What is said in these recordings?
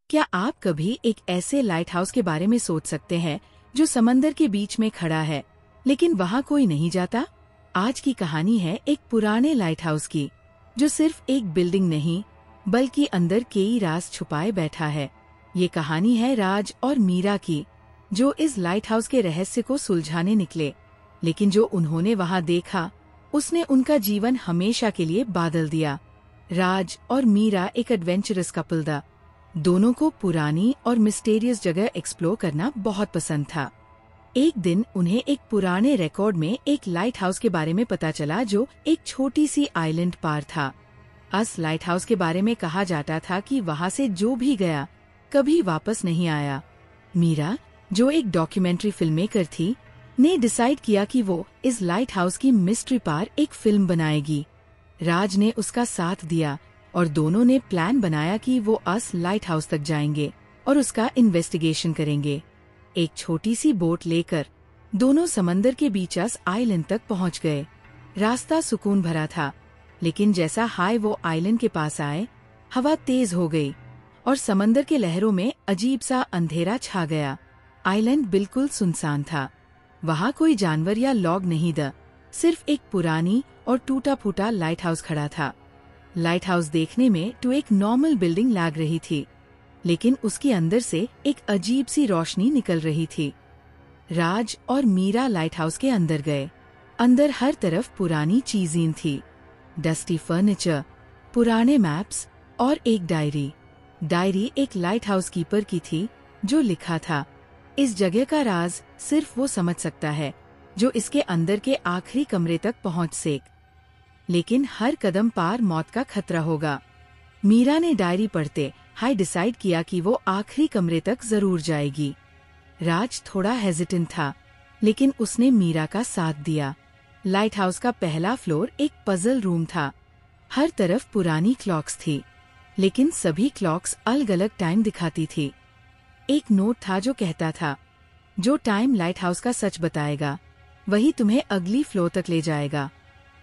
क्या आप कभी एक ऐसे लाइट हाउस के बारे में सोच सकते हैं जो समंदर के बीच में खड़ा है, लेकिन वहाँ कोई नहीं जाता? आज की कहानी है एक पुराने लाइट हाउस की, जो सिर्फ एक बिल्डिंग नहीं बल्कि अंदर कई राज छुपाए बैठा है। ये कहानी है राज और मीरा की, जो इस लाइट हाउस के रहस्य को सुलझाने निकले, लेकिन जो उन्होंने वहाँ देखा उसने उनका जीवन हमेशा के लिए बदल दिया। राज और मीरा एक एडवेंचरस कपल था। दोनों को पुरानी और मिस्टीरियस जगह एक्सप्लोर करना बहुत पसंद था। एक दिन उन्हें एक पुराने रिकॉर्ड में एक लाइट हाउस के बारे में पता चला, जो एक छोटी सी आइलैंड पार था। इस लाइट हाउस के बारे में कहा जाता था कि वहाँ से जो भी गया कभी वापस नहीं आया। मीरा, जो एक डॉक्यूमेंट्री फिल्म मेकर थी, ने डिसाइड किया कि वो इस लाइट हाउस की मिस्ट्री पर एक फिल्म बनाएगी। राज ने उसका साथ दिया और दोनों ने प्लान बनाया कि वो इस लाइट हाउस तक जाएंगे और उसका इन्वेस्टिगेशन करेंगे। एक छोटी सी बोट लेकर दोनों समंदर के बीच इस आइलैंड तक पहुंच गए। रास्ता सुकून भरा था, लेकिन जैसा हाय वो आइलैंड के पास आए, हवा तेज हो गई और समंदर के लहरों में अजीब सा अंधेरा छा गया। आइलैंड बिल्कुल सुनसान था। वहाँ कोई जानवर या लॉग नहीं था, सिर्फ एक पुरानी और टूटा फूटा लाइट हाउस खड़ा था। लाइट हाउस देखने में तो एक नॉर्मल बिल्डिंग लग रही थी, लेकिन उसके अंदर से एक अजीब सी रोशनी निकल रही थी। राज और मीरा लाइट हाउस के अंदर गए। अंदर हर तरफ पुरानी चीजें थी, डस्टी फर्नीचर, पुराने मैप्स और एक डायरी। डायरी एक लाइट हाउस कीपर की थी, जो लिखा था, इस जगह का राज सिर्फ वो समझ सकता है जो इसके अंदर के आखिरी कमरे तक पहुंच सके, लेकिन हर कदम पार मौत का खतरा होगा। मीरा ने डायरी पढ़ते हाई डिसाइड किया कि वो आखिरी कमरे तक जरूर जाएगी। राज थोड़ा हेजिटेंट था, लेकिन उसने मीरा का साथ दिया। लाइट हाउस का पहला फ्लोर एक पजल रूम था। हर तरफ पुरानी क्लॉक्स थी, लेकिन सभी क्लॉक्स अलग अलग टाइम दिखाती थी। एक नोट था जो कहता था, जो टाइम लाइट हाउस का सच बताएगा वही तुम्हें अगली फ्लोर तक ले जाएगा।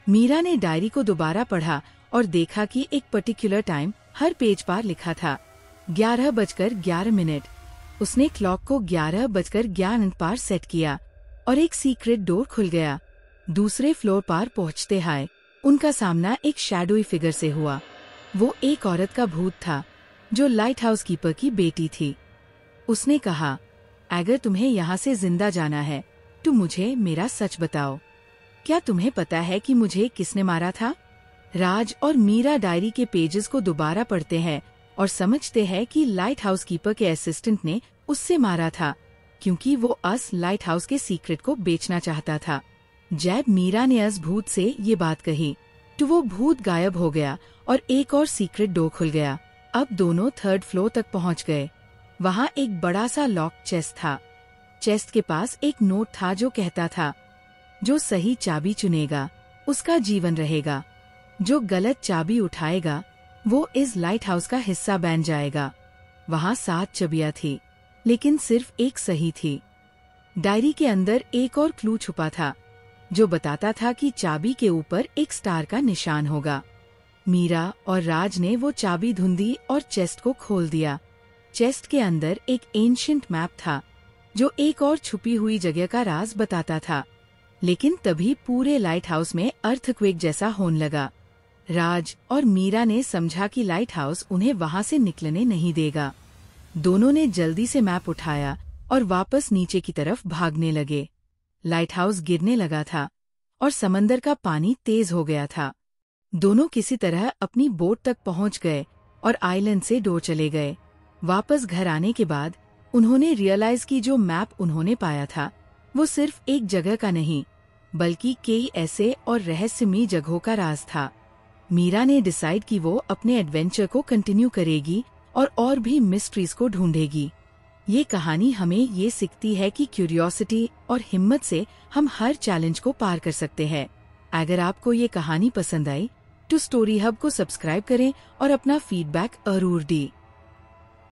मीरा ने डायरी को दोबारा पढ़ा और देखा कि एक पर्टिकुलर टाइम हर पेज पर लिखा था, 11:11। उसने क्लॉक को 11:11 पर सेट किया और एक सीक्रेट डोर खुल गया। दूसरे फ्लोर पर पहुंचते हाय उनका सामना एक शैडोई फिगर से हुआ। वो एक औरत का भूत था, जो लाइट हाउस कीपर की बेटी थी। उसने कहा, अगर तुम्हें यहाँ से जिंदा जाना है तो मुझे मेरा सच बताओ। क्या तुम्हें पता है कि मुझे किसने मारा था? राज और मीरा डायरी के पेजेस को दोबारा पढ़ते हैं और समझते हैं कि लाइट हाउस कीपर के असिस्टेंट ने उससे मारा था, क्योंकि वो इस लाइट हाउस के सीक्रेट को बेचना चाहता था। जब मीरा ने इस भूत से ये बात कही तो वो भूत गायब हो गया और एक और सीक्रेट डोर खुल गया। अब दोनों थर्ड फ्लोर तक पहुंच गए। वहाँ एक बड़ा सा लॉक चेस्ट था। चेस्ट के पास एक नोट था जो कहता था, जो सही चाबी चुनेगा उसका जीवन रहेगा, जो गलत चाबी उठाएगा वो इस लाइट हाउस का हिस्सा बन जाएगा। वहाँ 7 चाबियां थी, लेकिन सिर्फ एक सही थी। डायरी के अंदर एक और क्लू छुपा था, जो बताता था कि चाबी के ऊपर एक स्टार का निशान होगा। मीरा और राज ने वो चाबी ढूंढी और चेस्ट को खोल दिया। चेस्ट के अंदर एक एंशिएंट मैप था, जो एक और छुपी हुई जगह का राज बताता था। लेकिन तभी पूरे लाइट हाउस में अर्थक्वेक जैसा होने लगा। राज और मीरा ने समझा कि लाइट हाउस उन्हें वहाँ से निकलने नहीं देगा। दोनों ने जल्दी से मैप उठाया और वापस नीचे की तरफ भागने लगे। लाइट हाउस गिरने लगा था और समंदर का पानी तेज हो गया था। दोनों किसी तरह अपनी बोट तक पहुँच गए और आइलैंड से डोर चले गए। वापस घर आने के बाद उन्होंने रियलाइज की जो मैप उन्होंने पाया था वो सिर्फ एक जगह का नहीं, बल्कि कई ऐसे और रहस्यमयी जगहों का राज था। मीरा ने डिसाइड कि वो अपने एडवेंचर को कंटिन्यू करेगी और भी मिस्ट्रीज को ढूंढेगी। ये कहानी हमें ये सिखाती है कि क्यूरियोसिटी और हिम्मत से हम हर चैलेंज को पार कर सकते हैं। अगर आपको ये कहानी पसंद आई तो स्टोरी हब को सब्सक्राइब करें और अपना फीडबैक जरूर दें।